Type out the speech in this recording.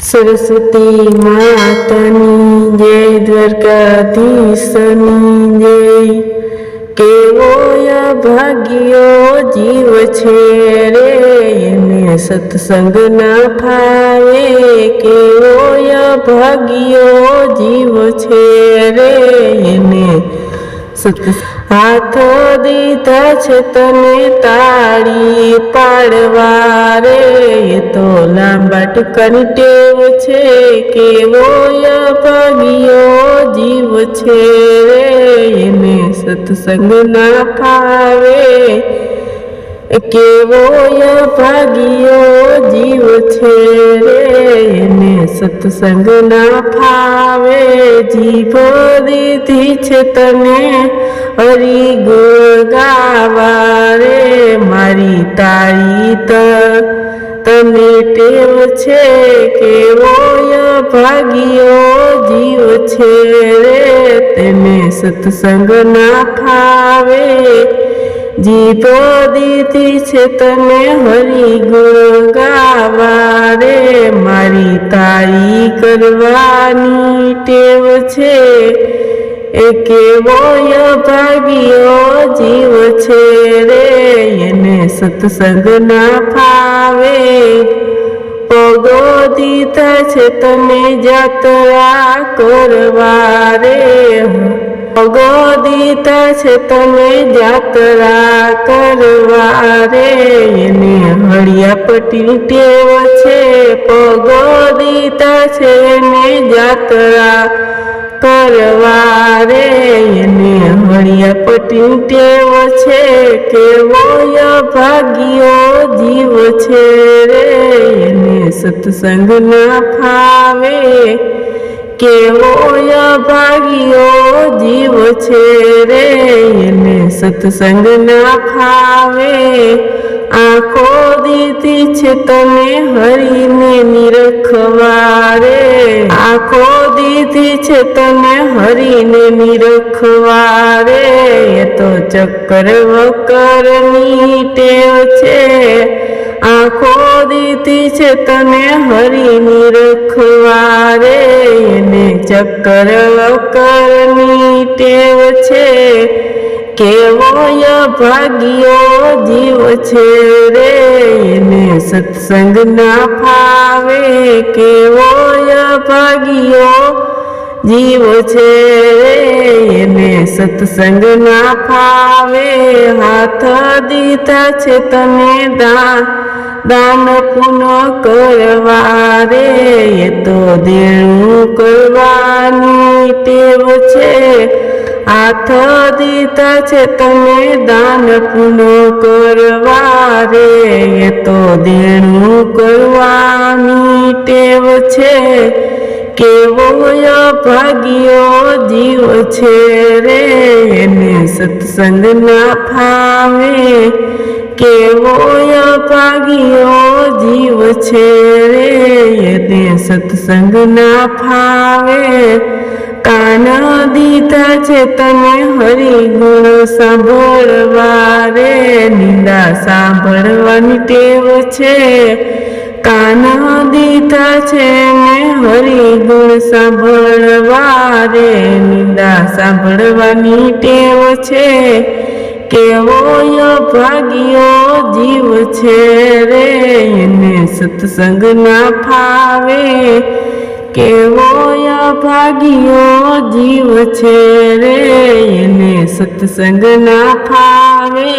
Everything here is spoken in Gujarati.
સરસ્વતી માતાની જય, દ્વારકાધીશની જય। કેવો અભાગ્યો જીવ છે રે, એને સત્સંગ ના ફાવે। કેવો અભાગ્યો જીવ છે રે, એને હાથ દીધા છે તને તાળી પાડવા રે। એ તો લાંબા ટૂંકાની ટેવ છે, કેવો અભાગ્યો જીવ છે રે, એને સત્સંગ ના ફાવે। કેવો અભાગ્યો જીવ છે રે, એને સત્સંગ ના ફાવે। જીભ દીધી છે તને હરી ગુણ ગાવા રે, મારી તાળી તને ટેવ છે। કેવો અભાગ્યો જીવ છે રે, તેને સત્સંગ ના ફાવે। જીભ દીધી છે તને હરી ગુણ ગાવા રે, મારી તાળી કરવાની ટેવ છે। એ કેવો અભાગ્યો જીવ છે રે, એને સત્સંગ ના ફાવે। પગો દીધા છે તને જાત્રા કરવા રે, પગો દીધા છે તને જાત્રા કરવા રે, એને હળિયા પટ્ટી ટેવ છે। પગો દીધા છે એને જાત્રા કરવા રે, એને હળિયા પટ્ટી ટેવ છે। કેવો અભાગ્યો જીવ છે રે, એને સત્સંગ ના ફાવે। કેવો અભાગ્યો જીવ છે રે, એને સત્સંગ ના ફાવે। આંખો દીધી છે તને હરીને નિરખવા રે, આંખો દીધી છે તને હરીને નિરખવા રે, એ તો ચક્કર વક્કરની ટેવ છે। આંખો દીધી છે તને હરી નિરખવા રે, એને ચક્કર વક્કરની ટેવ છે। કેવો અભાગ્યો જીવ છે રે, એને સત્સંગ ના ફાવે। કેવો અભાગ્યો જીવ છે રે, એને સત્સંગ ના ફાવે। હાથ દીધા છે તને દાન પુણ્ય કરવા રે, એ તો દેણું કરવાની ટેવ છે। હાથ દીધા છે તને દાન પુણ્ય કરવા રે, એ તો દેણું કરવાની ટેવ છે। કેવો અભાગ્યો જીવ છે રે, એને સત્સંગ ના ફાવે। કેવો અભાગ્યો જીવ છે રે, એને સત્સંગ ના ફાવે। કાન દીધા છે તને હરી ગુણ સાંભળવા રે, નિંદા સાંભળવાની ટેવ છે। કાન દીધા છે ને હરી ગુણ સાંભળવા રે, નિંદા સાંભળવાની ટેવ છે। કેવો અભાગ્યો જીવ છે રે, એને સત્સંગ ના ફાવે। કેવો અભાગ્યો જીવ છે રે, એને સત્સંગ ના ફાવે।